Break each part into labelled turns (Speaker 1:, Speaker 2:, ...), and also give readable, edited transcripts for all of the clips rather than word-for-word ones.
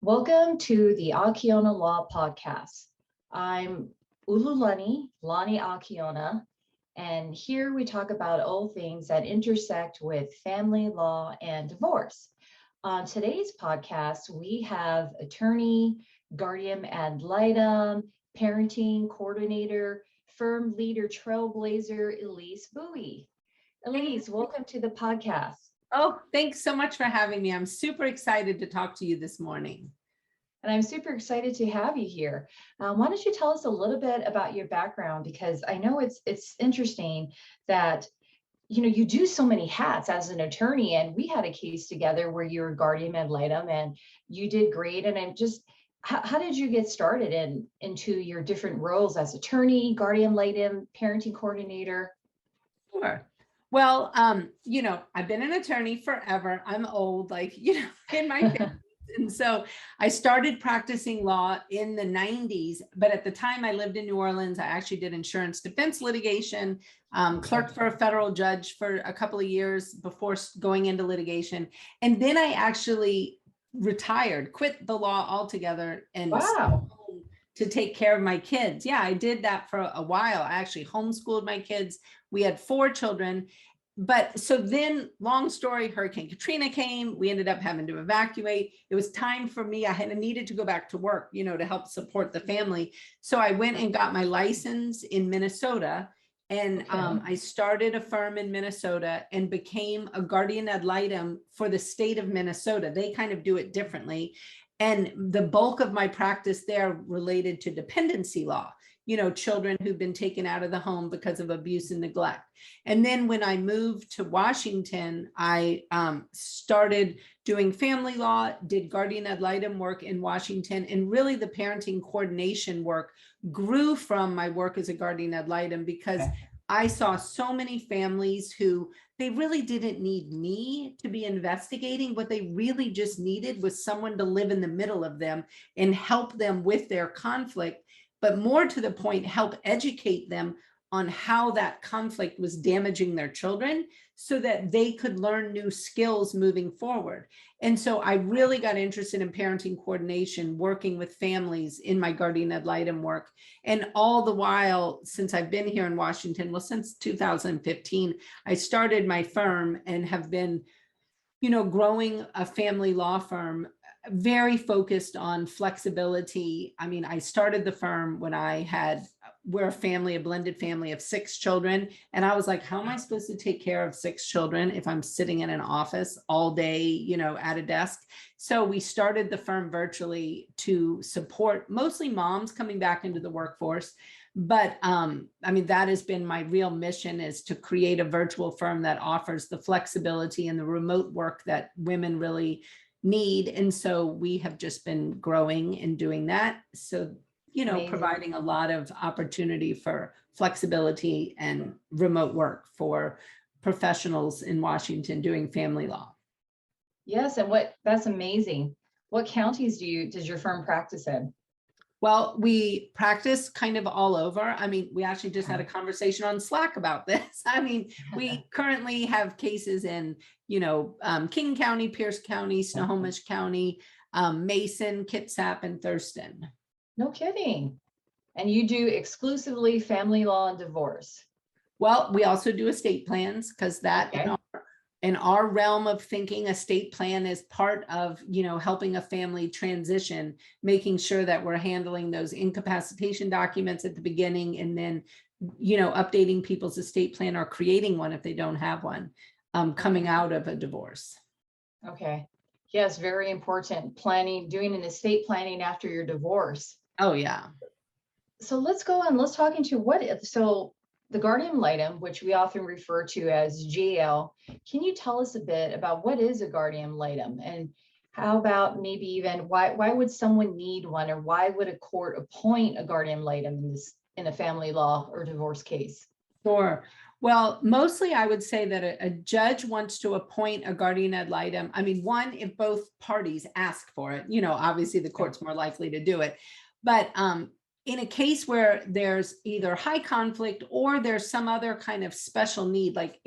Speaker 1: Welcome to the Akiona Law Podcast. I'm Ululani, Lani Akiona, and here we talk about all things that intersect with family law and divorce. On today's podcast, we have attorney, guardian ad litem, parenting coordinator, firm leader trailblazer, Elise Buie. Elise, welcome to the podcast.
Speaker 2: Oh, thanks so much for having me. I'm super excited to talk to you this morning.
Speaker 1: And I'm super excited to have you here. Why don't you tell us a little bit about your background? Because I know it's interesting that you do so many hats as an attorney, and we had a case together where you were guardian ad litem, and you did great. And I'm just, how did you get started into your different roles as attorney, guardian ad litem, parenting coordinator?
Speaker 2: Sure. Well, I've been an attorney forever. I'm old, in my 50s. And so I started practicing law in the 90s, but at the time I lived in New Orleans. I actually did insurance defense litigation, clerked for a federal judge for a couple of years before going into litigation. And then I actually retired, quit the law altogether, and
Speaker 1: Wow.
Speaker 2: to take care of my kids. Yeah, I did that for a while. I actually homeschooled my kids. We had 4 children. But so then, long story, Hurricane Katrina came. We ended up having to evacuate. It was time for me. I had needed to go back to work, to help support the family. So I went and got my license in Minnesota. And I started a firm in Minnesota and became a guardian ad litem for the state of Minnesota. They kind of do it differently. And the bulk of my practice there related to dependency law, children who've been taken out of the home because of abuse and neglect. And then when I moved to Washington, I started doing family law, did guardian ad litem work in Washington, and really the parenting coordination work grew from my work as a guardian ad litem because I saw so many families who they really didn't need me to be investigating. What they really just needed was someone to live in the middle of them and help them with their conflict, but more to the point, help educate them on how that conflict was damaging their children so that they could learn new skills moving forward. And so I really got interested in parenting coordination, working with families in my guardian ad litem work. And all the while, since I've been here in Washington, well, since 2015, I started my firm and have been, growing a family law firm, very focused on flexibility. I mean, I started the firm when we're a blended family of 6 children. And I was like, how am I supposed to take care of 6 children if I'm sitting in an office all day, at a desk? So we started the firm virtually to support mostly moms coming back into the workforce. But that has been my real mission, is to create a virtual firm that offers the flexibility and the remote work that women really need. And so we have just been growing and doing that. So,
Speaker 1: Amazing.
Speaker 2: Providing a lot of opportunity for flexibility and remote work for professionals in Washington doing family law.
Speaker 1: Yes, and that's amazing. What counties does your firm practice in?
Speaker 2: Well, we practice kind of all over. I mean, we actually just had a conversation on Slack about this. I mean, we currently have cases in, King County, Pierce County, Snohomish County, Mason, Kitsap, and Thurston.
Speaker 1: No kidding. And you do exclusively family law and divorce?
Speaker 2: Well, we also do estate plans, because that in our realm of thinking, estate plan is part of, helping a family transition, making sure that we're handling those incapacitation documents at the beginning, and then, updating people's estate plan or creating one if they don't have one, coming out of a divorce.
Speaker 1: Okay. Yes, very important. Doing an estate planning after your divorce.
Speaker 2: Oh, yeah.
Speaker 1: So let's go on. Let's talk into the guardian ad litem, which we often refer to as GL. Can you tell us a bit about what is a guardian ad litem, and how about maybe even why would someone need one, or why would a court appoint a guardian ad litem in a family law or divorce case?
Speaker 2: Sure. Well, mostly I would say that a judge wants to appoint a guardian ad litem. I mean, one, if both parties ask for it, obviously the court's more likely to do it. But in a case where there's either high conflict or there's some other kind of special need, like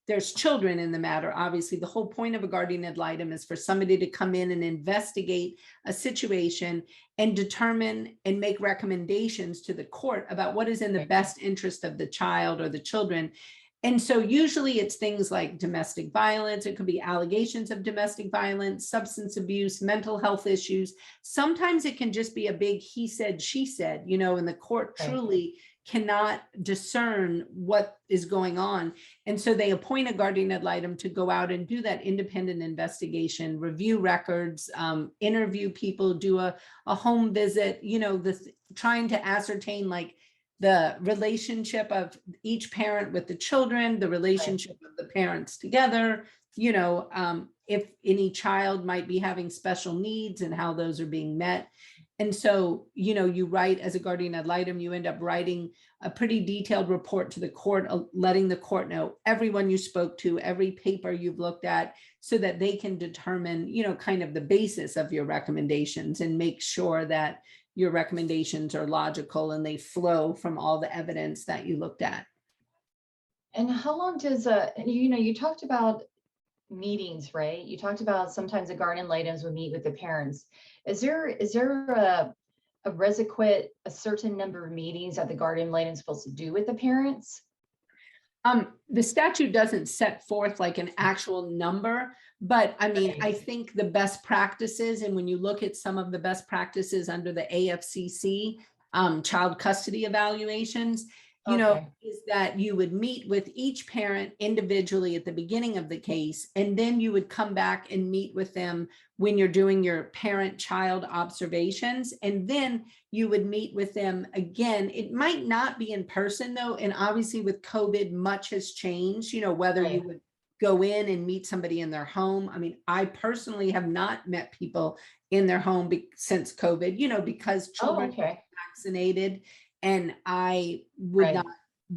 Speaker 2: there's children in the matter. Obviously, the whole point of a guardian ad litem is for somebody to come in and investigate a situation and determine and make recommendations to the court about what is in the best interest of the child or the children. And so usually it's things like domestic violence. It could be allegations of domestic violence, substance abuse, mental health issues. Sometimes it can just be a big he said, she said, and the court truly cannot discern what is going on. And so they appoint a guardian ad litem to go out and do that independent investigation, review records, interview people, do a home visit, trying to ascertain like the relationship of each parent with the children, the relationship of the parents together, if any child might be having special needs and how those are being met. And so, you write as a guardian ad litem, you end up writing a pretty detailed report to the court, letting the court know everyone you spoke to, every paper you've looked at, so that they can determine, kind of the basis of your recommendations and make sure that your recommendations are logical and they flow from all the evidence that you looked at.
Speaker 1: And how long does you talked about meetings, right? You talked about sometimes the guardian litems would meet with the parents. Is there a requisite, a certain number of meetings that the guardian litem is supposed to do with the parents?
Speaker 2: The statute doesn't set forth like an actual number, but I mean, I think the best practices, and when you look at some of the best practices under the AFCC, child custody evaluations, is that you would meet with each parent individually at the beginning of the case, and then you would come back and meet with them when you're doing your parent-child observations, and then you would meet with them again. It might not be in person though, and obviously with COVID, much has changed, whether you would go in and meet somebody in their home. I mean, I personally have not met people in their home since COVID, because children are vaccinated, and I would not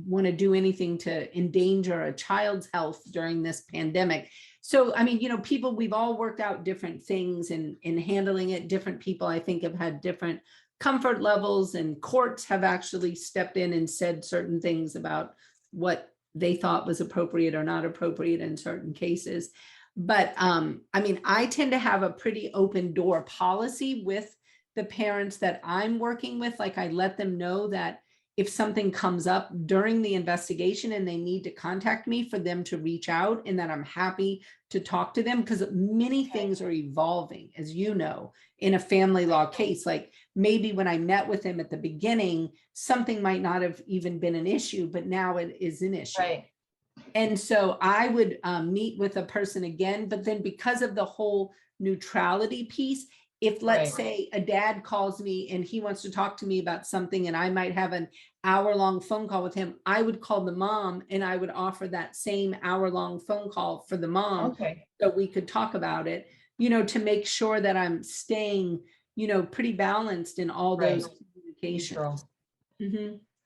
Speaker 2: want to do anything to endanger a child's health during this pandemic. So, I mean, people, we've all worked out different things in handling it. Different people, I think, have had different comfort levels, and courts have actually stepped in and said certain things about what they thought was appropriate or not appropriate in certain cases. But I mean, I tend to have a pretty open door policy with the parents that I'm working with. Like, I let them know that if something comes up during the investigation and they need to contact me, for them to reach out, and that I'm happy to talk to them, because many things are evolving, as you know, in a family law case. Like, maybe when I met with them at the beginning, something might not have even been an issue, but now it is an issue. And so I would meet with a person again, but then because of the whole neutrality piece, if let's say a dad calls me and he wants to talk to me about something, and I might have an hour-long phone call with him, I would call the mom and I would offer that same hour-long phone call for the mom, so we could talk about it, to make sure that I'm staying, pretty balanced in all those communications.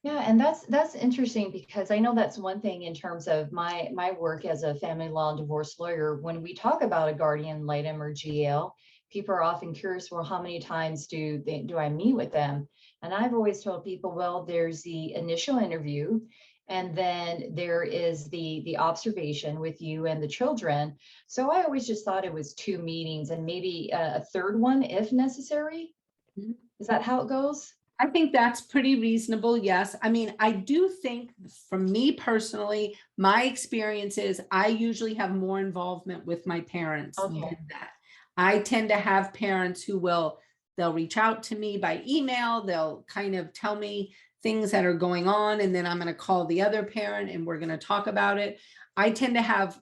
Speaker 1: Yeah, and that's interesting, because I know that's one thing in terms of my work as a family law and divorce lawyer. When we talk about a guardian litem or GL, people are often curious, well, how many times do I meet with them? And I've always told people, well, there's the initial interview, and then there is the observation with you and the children. So I always just thought it was 2 meetings and maybe a third one if necessary. Is that how it goes?
Speaker 2: I think that's pretty reasonable. Yes. I mean, I do think, for me personally, my experience is I usually have more involvement with my parents than that. I tend to have parents who they'll reach out to me by email. They'll kind of tell me things that are going on, and then I'm going to call the other parent and we're going to talk about it. I tend to have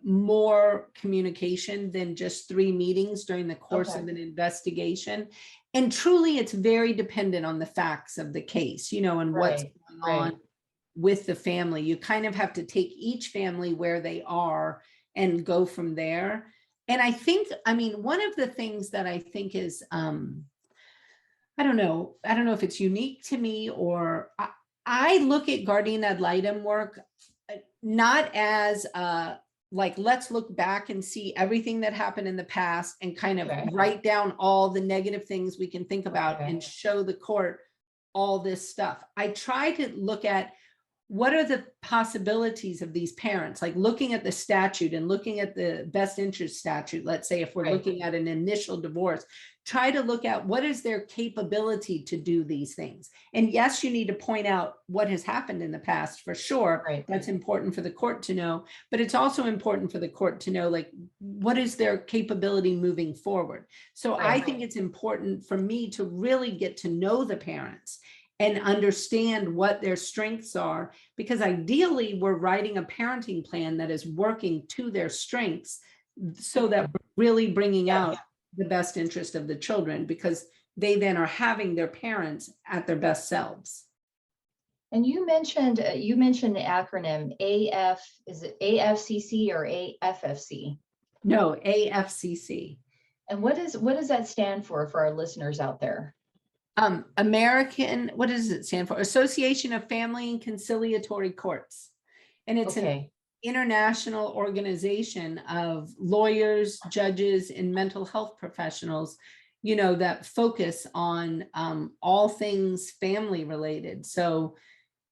Speaker 2: more communication than just 3 meetings during the course of an investigation. And truly, it's very dependent on the facts of the case, and what's going on with the family. You kind of have to take each family where they are and go from there. And I think, I mean, one of the things that I think is, I don't know if it's unique to me, or I look at guardian ad litem work not as like, let's look back and see everything that happened in the past and kind of write down all the negative things we can think about and show the court all this stuff. I try to look at what are the possibilities of these parents, like looking at the statute and looking at the best interest statute. Let's say if we're
Speaker 1: Right.
Speaker 2: looking at an initial divorce, try to look at what is their capability to do these things. And yes, you need to point out what has happened in the past for sure.
Speaker 1: Right.
Speaker 2: That's important for the court to know, but it's also important for the court to know, like, what is their capability moving forward. So I
Speaker 1: Right.
Speaker 2: think it's important for me to really get to know the parents and understand what their strengths are, because ideally we're writing a parenting plan that is working to their strengths so that we're really bringing
Speaker 1: Yeah.
Speaker 2: out the best interest of the children, because they then are having their parents at their best selves.
Speaker 1: And you mentioned the acronym AF, is it AFCC or AFFC?
Speaker 2: No, AFCC.
Speaker 1: And what does that stand for our listeners out there?
Speaker 2: American, what does it stand for? Association of Family and Conciliatory Courts. And it's an international organization of lawyers, judges, and mental health professionals, you know, that focus on all things family related. So,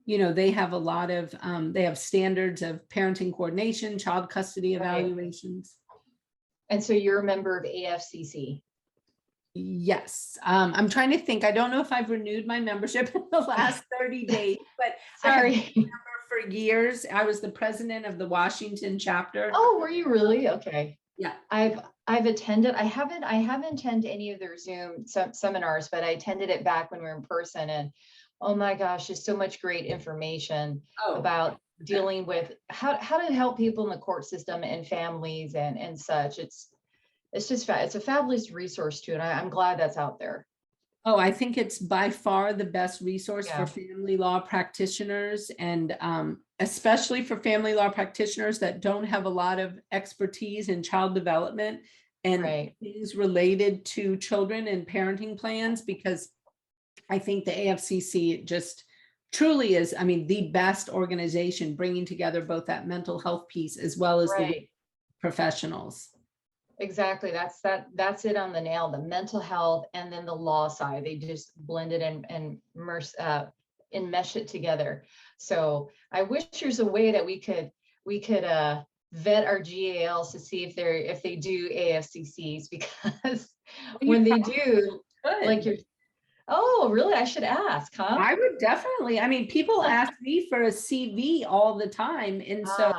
Speaker 2: you know, they have a lot of, they have standards of parenting coordination, child custody evaluations.
Speaker 1: And so you're a member of AFCC?
Speaker 2: Yes. I'm trying to think. I don't know if I've renewed my membership in the last 30 days, but
Speaker 1: sorry.
Speaker 2: I have been a member for years. I was the president of the Washington chapter.
Speaker 1: Oh, were you really? Okay.
Speaker 2: Yeah.
Speaker 1: I've attended. I haven't attended any of their Zoom seminars, but I attended it back when we were in person, and oh my gosh, there's so much great information about dealing with how to help people in the court system and families and such. It's a fabulous resource too, and I'm glad that's out there.
Speaker 2: Oh, I think it's by far the best resource for family law practitioners, and especially for family law practitioners that don't have a lot of expertise in child development and things related to children and parenting plans, because I think the AFCC just truly is, I mean, the best organization bringing together both that mental health piece as well as the professionals.
Speaker 1: Exactly. That's it on the nail. The mental health and then the law side, they just blend it and enmesh it together. So I wish there's a way that we could vet our GALs to see if they do AFCCs, because when they do, like oh, really? I should ask, huh?
Speaker 2: I would definitely. I mean, people ask me for a CV all the time. And so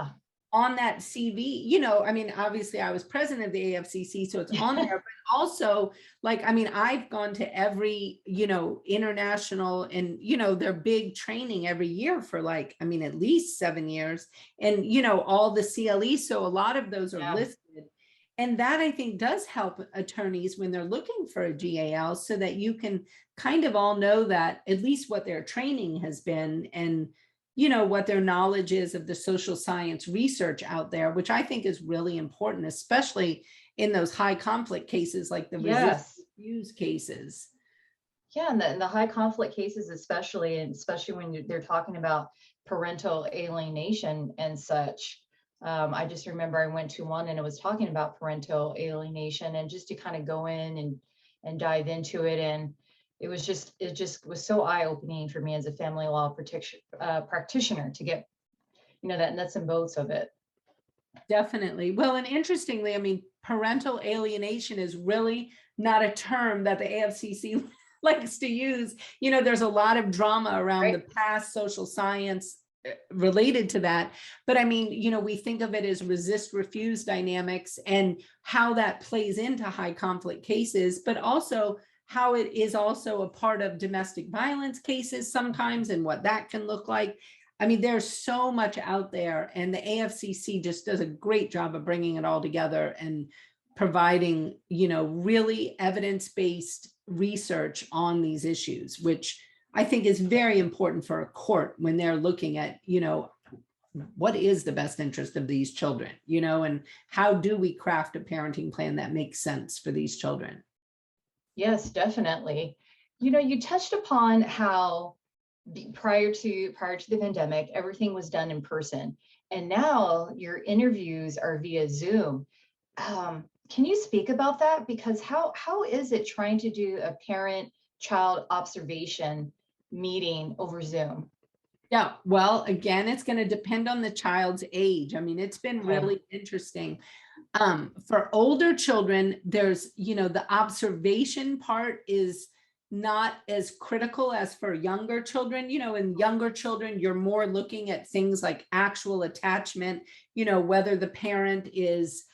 Speaker 2: on that CV, you know, I mean, obviously I was president of the AFCC, so it's on there, but also, like, I mean, I've gone to every, you know, international and, you know, their big training every year for like, I mean, at least 7 years, and, you know, all the CLE. So a lot of those are listed. And that, I think, does help attorneys when they're looking for a GAL, so that you can kind of all know that at least what their training has been, and, you know, what their knowledge is of the social science research out there, which I think is really important, especially in those high conflict cases like the resist refuse cases.
Speaker 1: Yeah, and the high conflict cases, especially when they're talking about parental alienation and such. I just remember I went to one and it was talking about parental alienation, and just to kind of go in and dive into it, and it just was so eye-opening for me as a family law practitioner to get, you know, that nuts and bolts of it.
Speaker 2: Definitely. Well, and interestingly, I mean, parental alienation is really not a term that the AFCC likes to use. You know, there's a lot of drama around the past social science related to that. But I mean, you know, we think of it as resist refuse dynamics and how that plays into high conflict cases, but also how it is also a part of domestic violence cases sometimes, and what that can look like. I mean, there's so much out there, and the AFCC just does a great job of bringing it all together and providing, you know, really evidence-based research on these issues, which I think is very important for a court when they're looking at, you know, what is the best interest of these children, you know, and how do we craft a parenting plan that makes sense for these children?
Speaker 1: Yes, definitely. You know, you touched upon how prior to the pandemic, everything was done in person, and now your interviews are via Zoom. Can you speak about that? Because how is it trying to do a parent-child observation meeting over Zoom?
Speaker 2: Yeah, well, again, it's going to depend on the child's age. I mean, it's been
Speaker 1: Okay.
Speaker 2: really interesting. For older children, there's, the observation part is not as critical as for younger children. In younger children, you're more looking at things like actual attachment, whether the parent is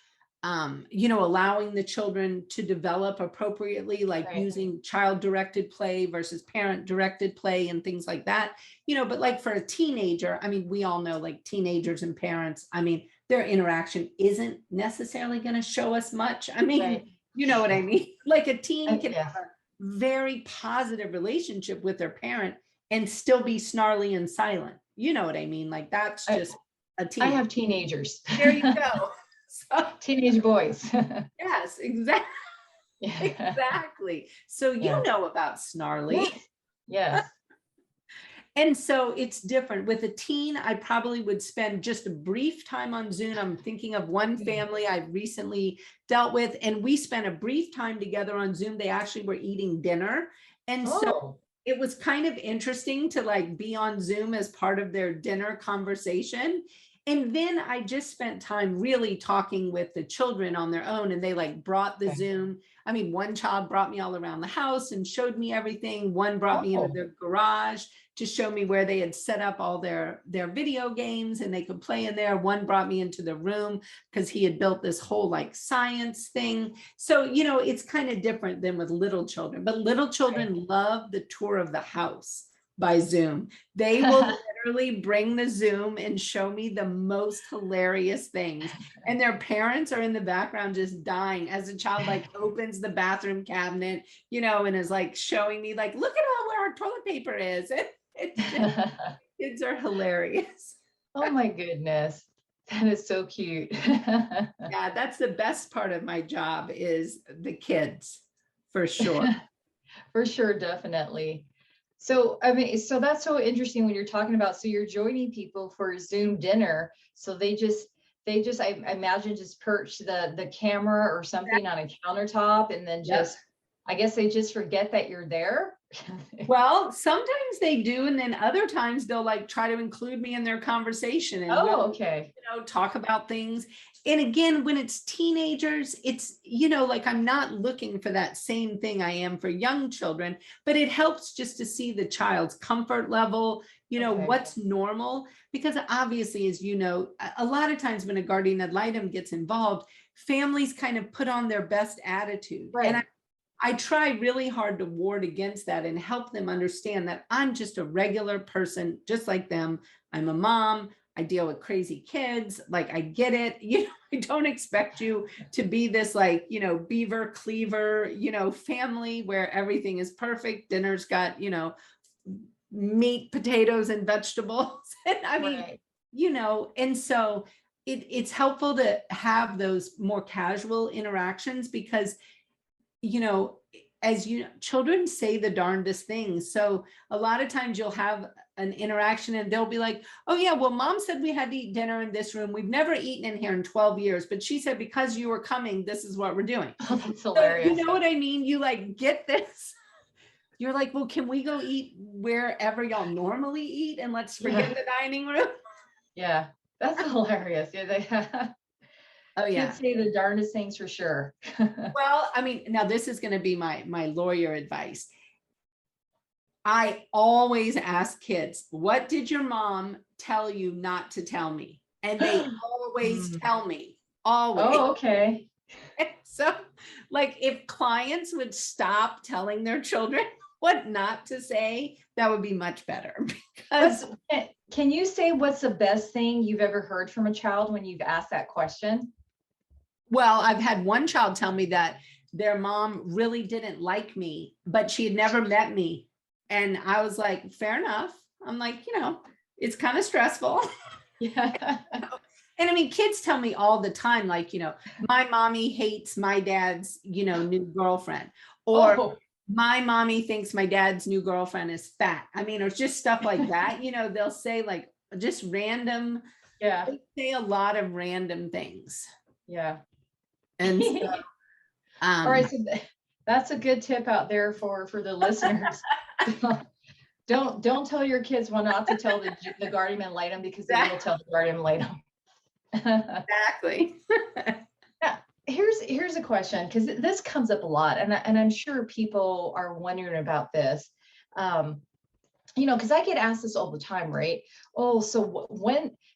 Speaker 2: allowing the children to develop appropriately, like
Speaker 1: Right.
Speaker 2: using child-directed play versus parent-directed play and things like that. But like for a teenager, I mean, we all know like teenagers and parents, I mean, their interaction isn't necessarily going to show us much. I mean,
Speaker 1: Right.
Speaker 2: you know what I mean? Like a teen can
Speaker 1: Yeah.
Speaker 2: have a very positive relationship with their parent and still be snarly and silent. You know what I mean? Like that's just a teen.
Speaker 1: I have teenagers.
Speaker 2: There you go. So,
Speaker 1: teenage boys.
Speaker 2: yes, exactly.
Speaker 1: Yeah.
Speaker 2: Exactly. So you
Speaker 1: Yeah.
Speaker 2: know about snarly.
Speaker 1: Yes.
Speaker 2: And so it's different. With a teen, I probably would spend just a brief time on Zoom. I'm thinking of one family I've recently dealt with, and we spent a brief time together on Zoom. They actually were eating dinner. And so it was kind of interesting to like be on Zoom as part of their dinner conversation. And then I just spent time really talking with the children on their own, and they like brought the Zoom. I mean, one child brought me all around the house and showed me everything. One brought me into their garage to show me where they had set up all their video games and they could play in there. One brought me into the room because he had built this whole like science thing. So, it's kind of different than with little children, but little children love the tour of the house by Zoom. They will literally bring the Zoom and show me the most hilarious things. And their parents are in the background just dying as the child like opens the bathroom cabinet, and is like showing me like, look at where our toilet paper is. Kids are hilarious.
Speaker 1: Oh my goodness. That is so cute.
Speaker 2: Yeah, that's the best part of my job is the kids, for sure.
Speaker 1: For sure, definitely. So, I mean, so that's so interesting when you're talking about, so you're joining people for Zoom dinner. So they just, I imagine just perch the camera or something on a countertop and then just, I guess they just forget that you're there.
Speaker 2: Well, sometimes they do. And then other times they'll like try to include me in their conversation and we'll,
Speaker 1: okay.
Speaker 2: Talk about things. And again, when it's teenagers, it's, like I'm not looking for that same thing I am for young children, but it helps just to see the child's comfort level, what's normal. Because obviously, as you know, a lot of times when a guardian ad litem gets involved, families kind of put on their best attitude.
Speaker 1: Right.
Speaker 2: And I try really hard to ward against that and help them understand that I'm just a regular person, just like them. I'm a mom. I deal with crazy kids. Like, I get it. I don't expect you to be this like, beaver cleaver, family where everything is perfect. Dinner's got, meat, potatoes, and vegetables. And I mean, and so it's helpful to have those more casual interactions because as children say the darndest things. So a lot of times you'll have an interaction and they'll be like, oh yeah, well, mom said we had to eat dinner in this room. We've never eaten in here in 12 years, but she said, because you were coming, this is what we're doing.
Speaker 1: Oh, that's hilarious.
Speaker 2: So, you know what I mean? You like get this. You're like, well, can we go eat wherever y'all normally eat? And let's forget the dining room.
Speaker 1: Yeah, that's hilarious. Yeah,
Speaker 2: oh yeah.
Speaker 1: Kids say the darndest things for sure.
Speaker 2: Well, I mean, now this is going to be my lawyer advice. I always ask kids, what did your mom tell you not to tell me? And they always tell me, always.
Speaker 1: Oh, okay.
Speaker 2: So like if clients would stop telling their children what not to say, that would be much better. Because
Speaker 1: can you say what's the best thing you've ever heard from a child when you've asked that question?
Speaker 2: Well, I've had one child tell me that their mom really didn't like me, but she had never met me. And I was like, fair enough. I'm like, it's kind of stressful.
Speaker 1: Yeah.
Speaker 2: And I mean, kids tell me all the time, like, my mommy hates my dad's, new girlfriend, or my mommy thinks my dad's new girlfriend is fat. I mean, or just stuff like that. They'll say like just random.
Speaker 1: Yeah.
Speaker 2: They say a lot of random things.
Speaker 1: Yeah.
Speaker 2: And so,
Speaker 1: all right. So that's a good tip out there for the listeners. Don't tell your kids well not to tell the guardian ad litem, because they will tell the guardian ad litem.
Speaker 2: Exactly.
Speaker 1: Yeah, here's a question, because this comes up a lot, and I'm sure people are wondering about this. Because I get asked this all the time, right? Oh, so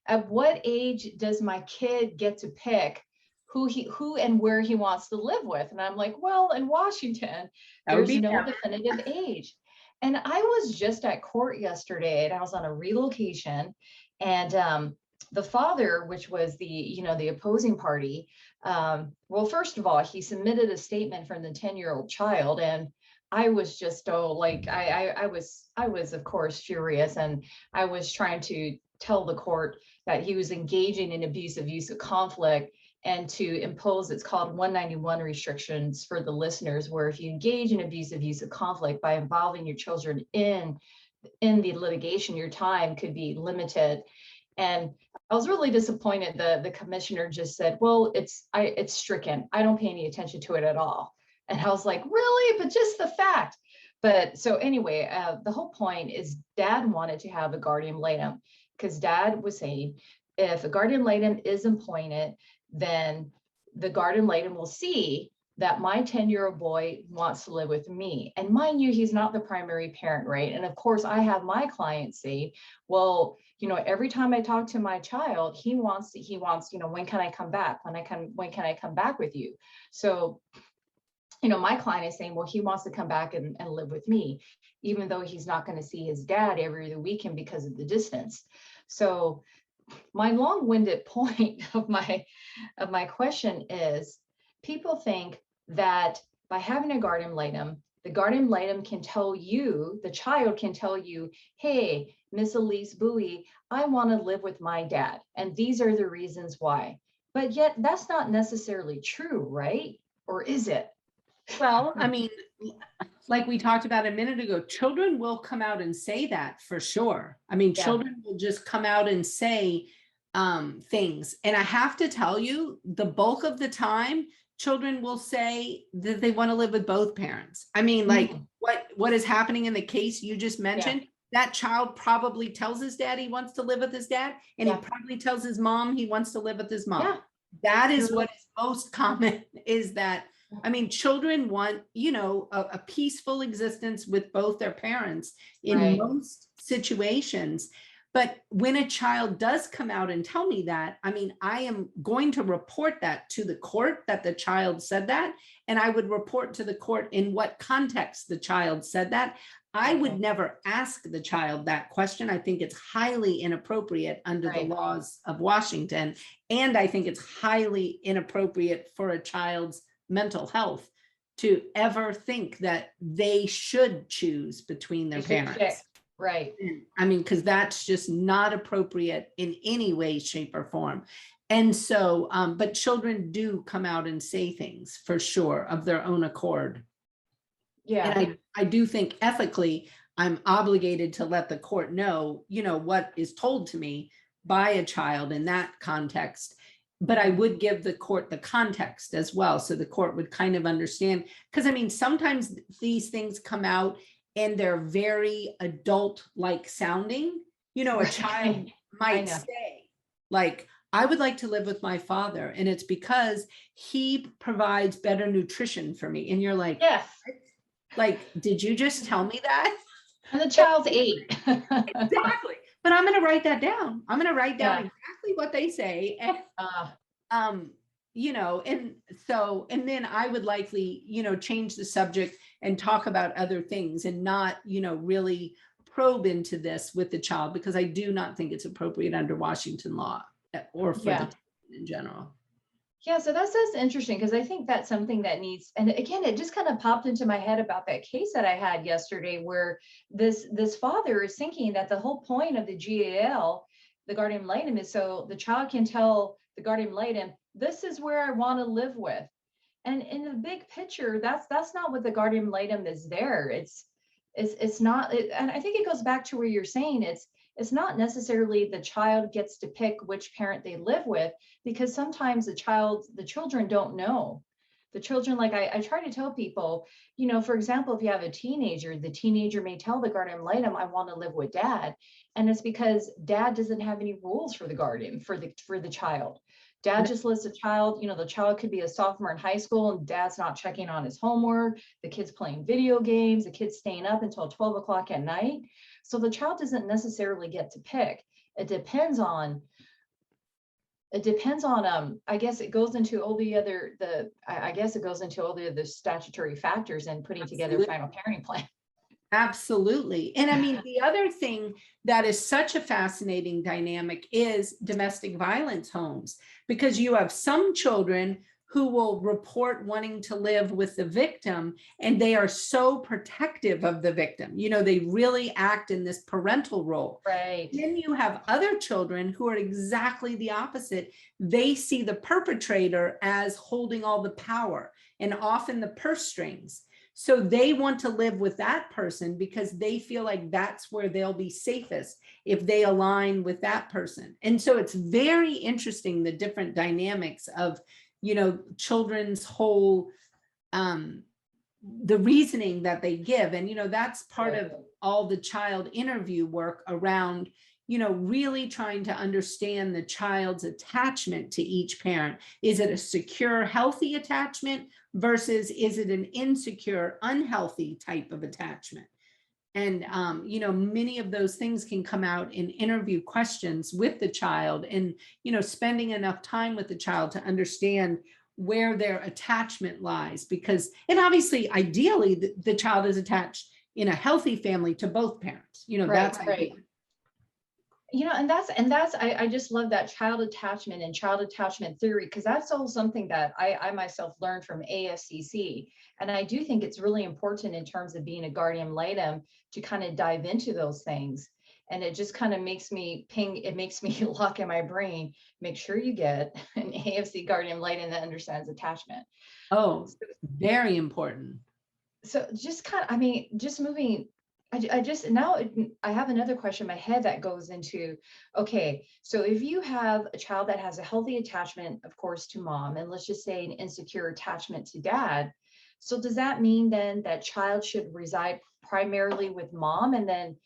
Speaker 1: at what age does my kid get to pick who and where he wants to live with? And I'm like, well, in Washington,
Speaker 2: That would
Speaker 1: there's
Speaker 2: be
Speaker 1: no
Speaker 2: never.
Speaker 1: definitive age. And I was just at court yesterday, and I was on a relocation, and the father, which was the opposing party, well, first of all, he submitted a statement from the 10-year-old child, and I was just like I was of course furious, and I was trying to tell the court that he was engaging in abusive use of conflict, and to impose, it's called 191 restrictions for the listeners, where if you engage in abusive use of conflict by involving your children in the litigation, your time could be limited. And I was really disappointed. The commissioner just said, well, it's stricken. I don't pay any attention to it at all. And I was like, really? But just the fact. But so anyway, the whole point is dad wanted to have a guardian ad litem, because dad was saying if a guardian ad litem is appointed, then the guardian ad litem will see that my 10-year-old boy wants to live with me. And mind you, he's not the primary parent, right? And of course, I have my clients say, well, every time I talk to my child, he wants, when can I come back? When can I come back with you? So, my client is saying, well, he wants to come back and live with me, even though he's not going to see his dad every other weekend because of the distance. So my long-winded point of my question is, people think that by having a guardian ad litem, the guardian ad litem can tell you, the child can tell you, hey, Miss Elise Buie, I want to live with my dad, and these are the reasons why. But yet that's not necessarily true, right? Or is it?
Speaker 2: Well, I mean, like we talked about a minute ago, children will come out and say that for sure. I mean,
Speaker 1: Yeah.
Speaker 2: children will just come out and say things. And I have to tell you, the bulk of the time, children will say that they want to live with both parents. I mean, like what is happening in the case you just mentioned, that child probably tells his dad he wants to live with his dad, and he probably tells his mom he wants to live with his mom.
Speaker 1: Yeah.
Speaker 2: That is what is most common, is that, I mean, children want, a peaceful existence with both their parents in most situations. But when a child does come out and tell me that, I mean, I am going to report that to the court, that the child said that, and I would report to the court in what context the child said that. I would never ask the child that question. I think it's highly inappropriate under the laws of Washington. And I think it's highly inappropriate for a child's mental health to ever think that they should choose between their parents.
Speaker 1: Right.
Speaker 2: I mean, because that's just not appropriate in any way, shape, or form. And so, but children do come out and say things for sure of their own accord. Yeah. And I do think ethically, I'm obligated to let the court know, what is told to me by a child in that context. But I would give the court the context as well, so the court would kind of understand. Because I mean, sometimes these things come out and they're very adult-like sounding. A child might say, like, I would like to live with my father, and it's because he provides better nutrition for me. And you're like,
Speaker 1: yes.
Speaker 2: Like, did you just tell me that?
Speaker 1: And the child's 8.
Speaker 2: Exactly. But I'm going to write that down. I'm going to write down exactly what they say. And, and so, and then I would likely, change the subject and talk about other things, and not, really probe into this with the child, because I do not think it's appropriate under Washington law or for the in general.
Speaker 1: Yeah, so that's interesting, because I think that's something that needs, and again, it just kind of popped into my head about that case that I had yesterday, where this father is thinking that the whole point of the GAL, the guardian ad litem, is so the child can tell the guardian ad litem, this is where I want to live with. And in the big picture, that's not what the guardian ad litem is there. It's not, and I think it goes back to where you're saying it's not necessarily the child gets to pick which parent they live with, because sometimes the children don't know. The children, like I try to tell people, you know, for example, if you have a teenager, the teenager may tell the guardian ad litem, I want to live with dad. And it's because dad doesn't have any rules for the guardian, for the child. Dad just lets the child, you know, the child could be a sophomore in high school and dad's not checking on his homework. The kid's playing video games, the kid's staying up until 12 o'clock at night. So the child doesn't necessarily get to pick. It depends on I guess it goes into all the other I guess it goes into all the other statutory factors and putting together a final parenting plan.
Speaker 2: Absolutely. And I mean, the other thing that is such a fascinating dynamic is domestic violence homes, because you have some children who will report wanting to live with the victim, and they are so protective of the victim. You know, they really act in this parental role.
Speaker 1: Right.
Speaker 2: Then you have other children who are exactly the opposite. They see the perpetrator as holding all the power and often the purse strings. So they want to live with that person because they feel like that's where they'll be safest if they align with that person. And so it's very interesting, the different dynamics of, you know, children's whole, the reasoning that they give. And, you know, that's part of all the child interview work around, you know, really trying to understand the child's attachment to each parent. Is it a secure, healthy attachment versus is it an insecure, unhealthy type of attachment? And, you know, many of those things can come out in interview questions with the child, and, you know, spending enough time with the child to understand where their attachment lies. Because, and obviously, ideally, the child is attached in a healthy family to both parents. You know, that's
Speaker 1: right. You know, and that's I just love that child attachment and child attachment theory, because that's all something that I myself learned from ASCC. And I do think it's really important in terms of being a guardian ad litem to kind of dive into those things. And it just kind of makes me lock in my brain, make sure you get an AFC guardian ad litem that understands attachment.
Speaker 2: Oh, very important.
Speaker 1: So just kind of, I mean, just moving, I just now I have another question in my head that goes into, okay, so if you have a child that has a healthy attachment, of course, to mom, and let's just say an insecure attachment to dad, so does that mean then that child should reside primarily with mom? And then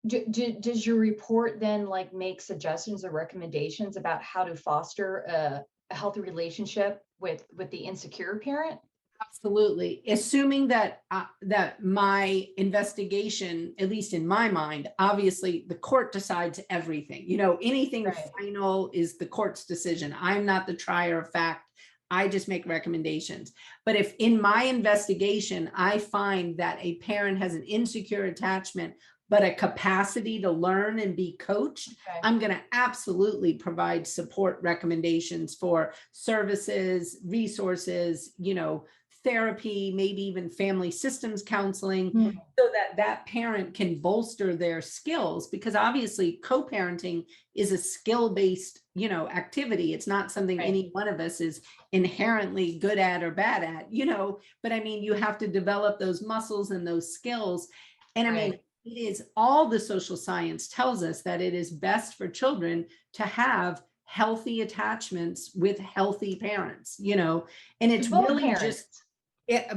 Speaker 1: does your report then like make suggestions or recommendations about how to foster a healthy relationship with the insecure parent?
Speaker 2: Absolutely. Assuming that that my investigation, at least in my mind, obviously the court decides everything. You know, anything final is the court's decision. I'm not the trier of fact. I just make recommendations. But if in my investigation, I find that a parent has an insecure attachment, but a capacity to learn and be coached, I'm going to absolutely provide support recommendations for services, resources, you know, therapy, maybe even family systems counseling, so that that parent can bolster their skills. Because obviously co-parenting is a skill-based, you know, activity. It's not something any one of us is inherently good at or bad at, you know, but I mean, you have to develop those muscles and those skills. And I mean, it is all the social science tells us that it is best for children to have healthy attachments with healthy parents, you know, and it's really just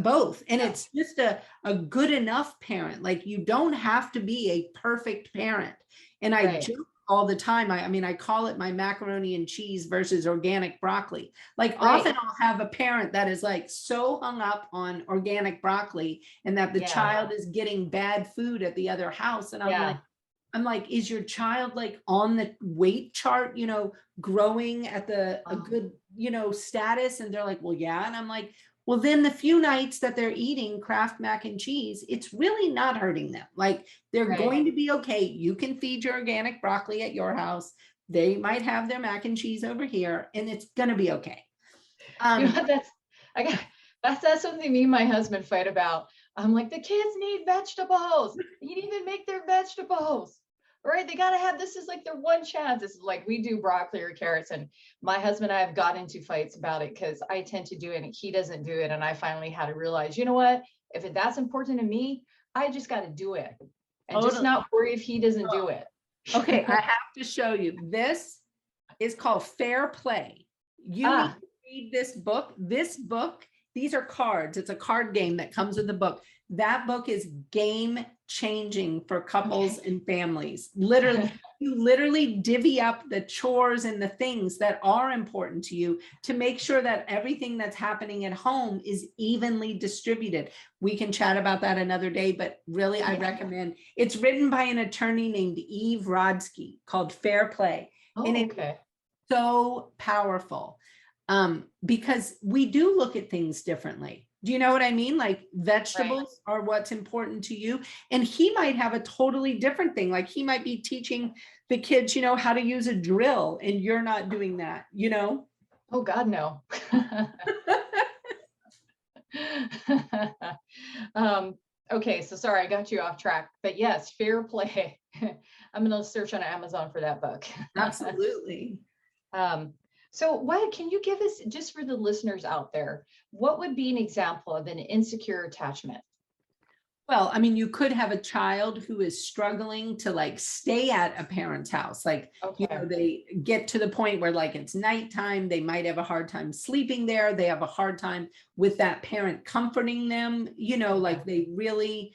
Speaker 2: both. And it's just a good enough parent. Like, you don't have to be a perfect parent. And I joke all the time. I mean, I call it my macaroni and cheese versus organic broccoli. Like often I'll have a parent that is like so hung up on organic broccoli and that the child is getting bad food at the other house. And I'm like, is your child like on the weight chart, you know, growing at a good, you know, status? And they're like, well, yeah. And I'm like, well, then the few nights that they're eating Kraft mac and cheese, it's really not hurting them. Like, they're going to be okay. You can feed your organic broccoli at your house. They might have their mac and cheese over here, and it's going to be okay.
Speaker 1: You know, that's something me and my husband fight about. I'm like, the kids need vegetables. You didn't even make their vegetables. Right? They got to have, this is like their one chance. This is like, we do broccoli or carrots, and my husband and I have got into fights about it because I tend to do it and he doesn't do it. And I finally had to realize, you know what, if that's important to me, I just got to do it and just not worry if he doesn't do it.
Speaker 2: Okay, I have to show you. This is called fair play. You need to read this book, these are cards. It's a card game that comes with the book. That book is game changing for couples and families. Literally, you literally divvy up the chores and the things that are important to you to make sure that everything that's happening at home is evenly distributed. We can chat about that another day, but really I recommend, it's written by an attorney named Eve Rodsky called Fair Play. And it's so powerful because we do look at things differently. Do you know what I mean? Like vegetables are what's important to you. And he might have a totally different thing. Like he might be teaching the kids, you know, how to use a drill and you're not doing that, you know?
Speaker 1: Oh God, no. Okay, so sorry, I got you off track, but yes, Fair Play. I'm going to search on Amazon for that book.
Speaker 2: Absolutely.
Speaker 1: So what can you give us, just for the listeners out there, what would be an example of an insecure attachment?
Speaker 2: Well, I mean, you could have a child who is struggling to like stay at a parent's house. Like, you know, they get to the point where like it's nighttime, they might have a hard time sleeping there. They have a hard time with that parent comforting them, you know, like they really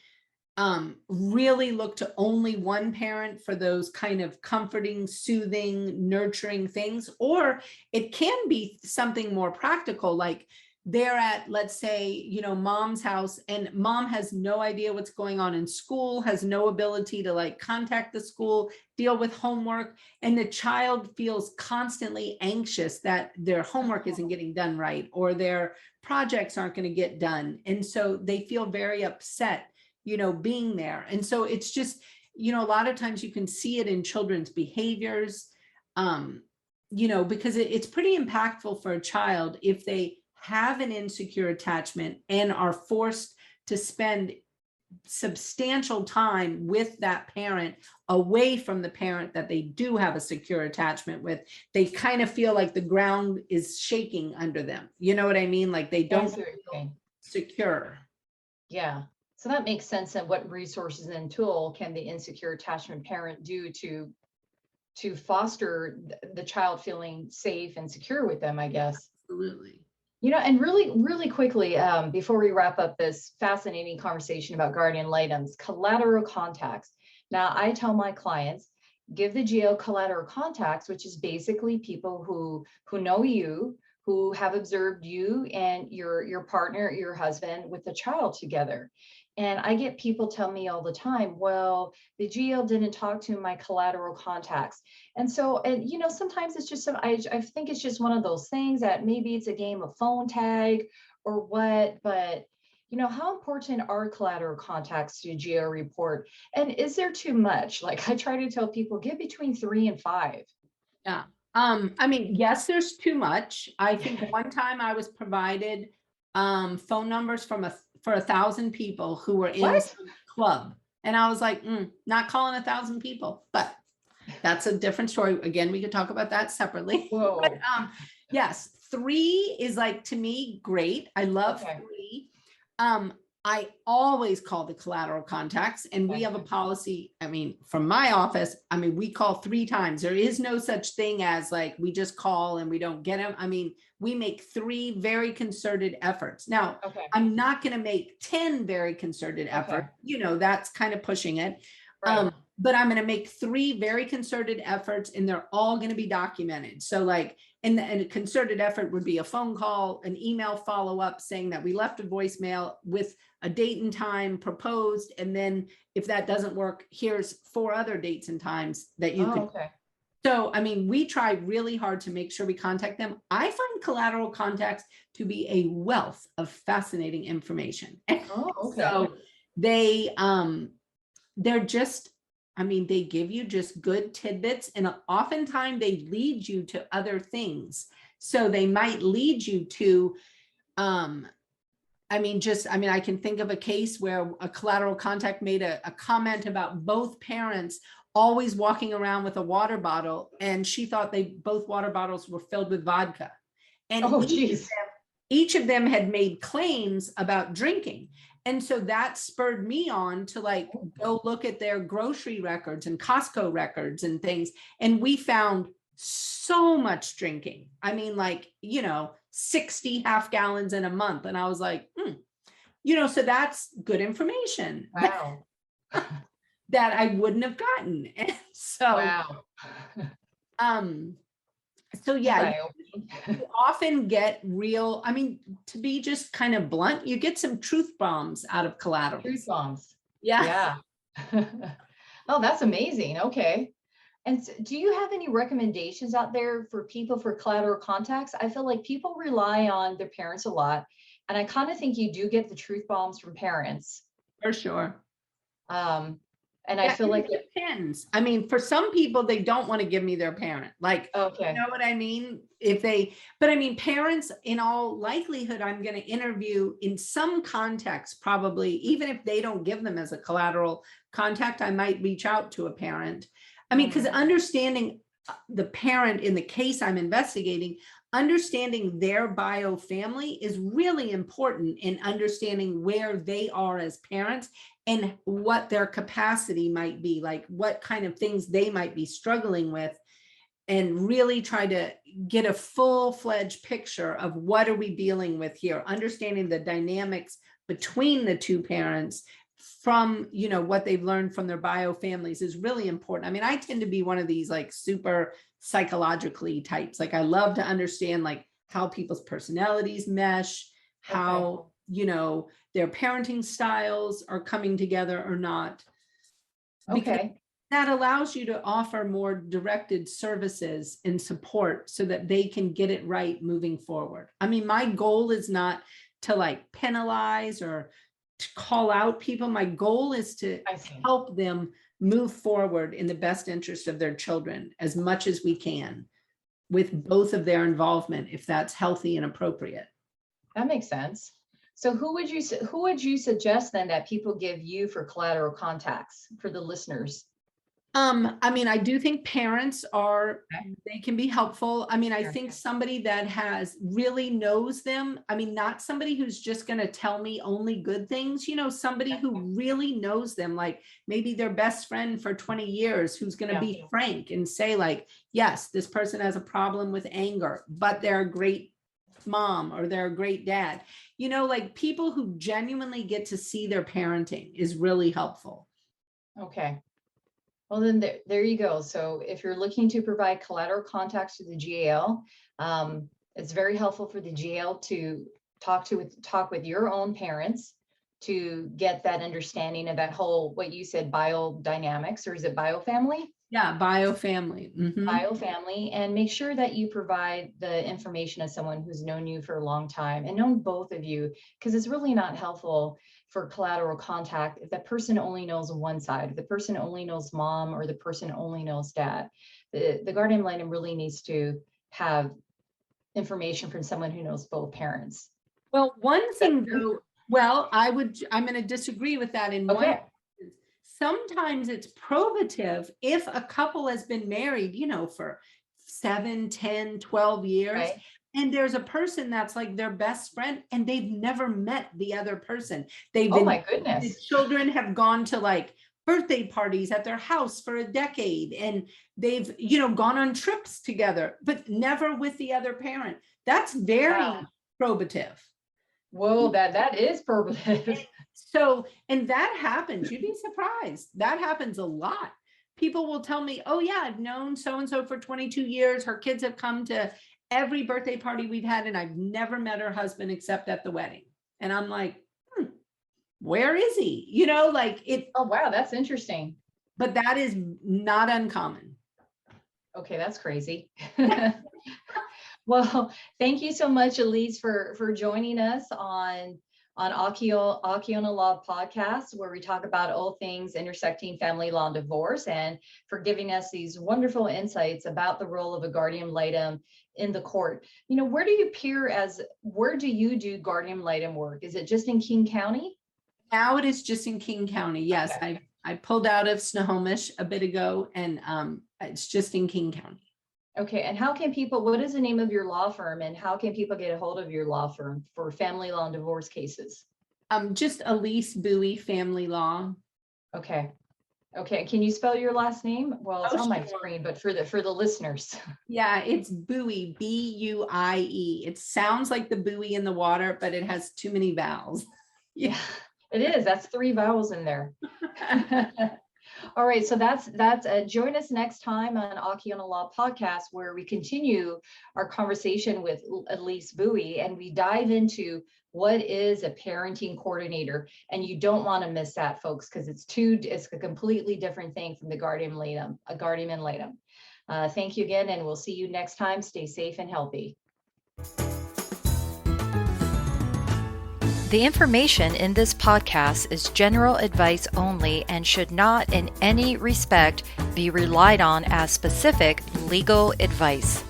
Speaker 2: look to only one parent for those kind of comforting, soothing, nurturing things. Or it can be something more practical, like they're at, let's say, you know, mom's house and mom has no idea what's going on in school, has no ability to like contact the school, deal with homework. And the child feels constantly anxious that their homework isn't getting done right, or their projects aren't going to get done. And so they feel very upset, you know, being there. And so it's just, you know, a lot of times you can see it in children's behaviors, you know, because it's pretty impactful for a child if they have an insecure attachment and are forced to spend substantial time with that parent away from the parent that they do have a secure attachment with. They kind of feel like the ground is shaking under them. You know what I mean? Like they don't feel secure.
Speaker 1: Yeah. So that makes sense. And what resources and tool can the insecure attachment parent do to foster the child feeling safe and secure with them, I guess.
Speaker 2: Absolutely.
Speaker 1: You know, and really, really quickly, before we wrap up this fascinating conversation about guardian litems, collateral contacts. Now, I tell my clients, give the GL collateral contacts, which is basically people who know you, who have observed you and your partner, your husband with the child together. And I get people tell me all the time, well, the GL didn't talk to my collateral contacts. And so, and you know, sometimes it's just, I think it's just one of those things that maybe it's a game of phone tag or what, but you know, how important are collateral contacts to a GL report? And is there too much? Like I try to tell people, get between 3 and 5.
Speaker 2: Yeah. I mean, yes, there's too much. I think one time I was provided phone numbers for 1,000 people who were in some club. And I was like, not calling 1,000 people, but that's a different story. Again, we could talk about that separately.
Speaker 1: Whoa.
Speaker 2: But, yes, 3 is like, to me, great. I love 3. I always call the collateral contacts, and we have a policy. I mean, from my office, I mean, we call 3 times. There is no such thing as like, we just call and we don't get them. I mean, we make 3 very concerted efforts. Now, I'm not going to make 10 very concerted efforts. You know, that's kind of pushing it. But I'm going to make 3 very concerted efforts, and they're all going to be documented. So like, and a concerted effort would be a phone call, an email follow-up saying that we left a voicemail with a date and time proposed. And then if that doesn't work, here's 4 other dates and times that you can. So, I mean, we try really hard to make sure we contact them. I find collateral contacts to be a wealth of fascinating information. So they're just, I mean, they give you just good tidbits, and oftentimes they lead you to other things. So they might lead you to, I mean, I can think of a case where a collateral contact made a comment about both parents always walking around with a water bottle, and she thought both water bottles were filled with vodka. And each of them had made claims about drinking. And so that spurred me on to like go look at their grocery records and Costco records and things. And we found so much drinking. I mean, like, you know, 60 half gallons in a month. And I was like, so that's good information
Speaker 1: Wow.
Speaker 2: that I wouldn't have gotten. And
Speaker 1: Wow.
Speaker 2: so yeah,
Speaker 1: Eye-opening.
Speaker 2: you often get real, I mean, to be just kind of blunt, you get some truth bombs out of collateral.
Speaker 1: Truth bombs.
Speaker 2: Yeah.
Speaker 1: Yeah. Oh, that's amazing. Okay. And do you have any recommendations out there for people for collateral contacts? I feel like people rely on their parents a lot. And I kind of think you do get the truth bombs from parents.
Speaker 2: For sure.
Speaker 1: And I feel like
Speaker 2: it depends. I mean, for some people, they don't want to give me their parent. Like,
Speaker 1: okay.
Speaker 2: you know what I mean? But I mean, parents, in all likelihood, I'm going to interview in some context, probably, even if they don't give them as a collateral contact, I might reach out to a parent. I mean, because understanding the parent in the case I'm investigating, understanding their bio family is really important in understanding where they are as parents and what their capacity might be, like what kind of things they might be struggling with, and really try to get a full-fledged picture of what are we dealing with here, understanding the dynamics between the two parents from, what they've learned from their bio families is really important. I mean, I tend to be one of these like super psychologically types. Like I love to understand like how people's personalities mesh, how, their parenting styles are coming together or not.
Speaker 1: Okay.
Speaker 2: That allows you to offer more directed services and support so that they can get it right moving forward. I mean, my goal is not to like penalize or to call out people. My goal is to help them move forward in the best interest of their children as much as we can with both of their involvement, if that's healthy and appropriate.
Speaker 1: That makes sense. So who would you suggest then that people give you for collateral contacts for the listeners?
Speaker 2: I mean, I do think parents they can be helpful. I mean, I think somebody that really knows them. I mean, not somebody who's just going to tell me only good things, somebody who really knows them, like maybe their best friend for 20 years, who's going to be frank and say like, yes, this person has a problem with anger, but they're a great mom or they're a great dad. Like people who genuinely get to see their parenting is really helpful.
Speaker 1: Okay. Well, then there you go. So if you're looking to provide collateral contacts to the GAL, it's very helpful for the GAL to talk with your own parents to get that understanding of that whole, what you said, biodynamics, or is it biofamily?
Speaker 2: Yeah, biofamily.
Speaker 1: Biofamily, and make sure that you provide the information as someone who's known you for a long time and known both of you, because it's really not helpful for collateral contact if the person only knows one side, if the person only knows mom or the person only knows dad. The guardian ad litem really needs to have information from someone who knows both parents.
Speaker 2: Well, one thing though, I'm going to disagree with that in one. Sometimes it's probative if a couple has been married, for 7, 10, 12 years. Right. And there's a person that's like their best friend and they've never met the other person.
Speaker 1: Oh my goodness.
Speaker 2: The children have gone to like birthday parties at their house for a decade and they've, gone on trips together, but never with the other parent. That's very probative.
Speaker 1: Whoa, that is probative.
Speaker 2: So, and that happens, you'd be surprised. That happens a lot. People will tell me, oh yeah, I've known so-and-so for 22 years. Her kids have come to every birthday party we've had and I've never met her husband except at the wedding. And I'm like, where is he? Like it.
Speaker 1: Oh, wow. That's interesting.
Speaker 2: But that is not uncommon.
Speaker 1: Okay. That's crazy. Well, thank you so much, Elise, for joining us on Akiona Law Podcast, where we talk about all things intersecting family law and divorce, and for giving us these wonderful insights about the role of a guardian ad litem in the court. Where do you do guardian ad litem work? Is it just in King County?
Speaker 2: Now it is just in King County. Yes, okay. I pulled out of Snohomish a bit ago, and it's just in King County.
Speaker 1: Okay, and what is the name of your law firm, and how can people get a hold of your law firm for family law and divorce cases?
Speaker 2: Just Elise Buie Family Law.
Speaker 1: Okay. Okay, can you spell your last name? Well, it's
Speaker 2: Oh,
Speaker 1: on my
Speaker 2: sure.
Speaker 1: screen, but for the listeners.
Speaker 2: Yeah, it's Buie, Buie. It sounds like the buoy in the water, but it has too many vowels.
Speaker 1: Yeah, it is. That's 3 vowels in there. All right, so that's join us next time on Akiona Law Podcast, where we continue our conversation with Elise Buie, and we dive into what is a parenting coordinator. And you don't want to miss that, folks, because it's a completely different thing from the guardian litem, a guardian ad litem. Thank you again, and we'll see you next time. Stay safe and healthy.
Speaker 3: The information in this podcast is general advice only and should not in any respect be relied on as specific legal advice.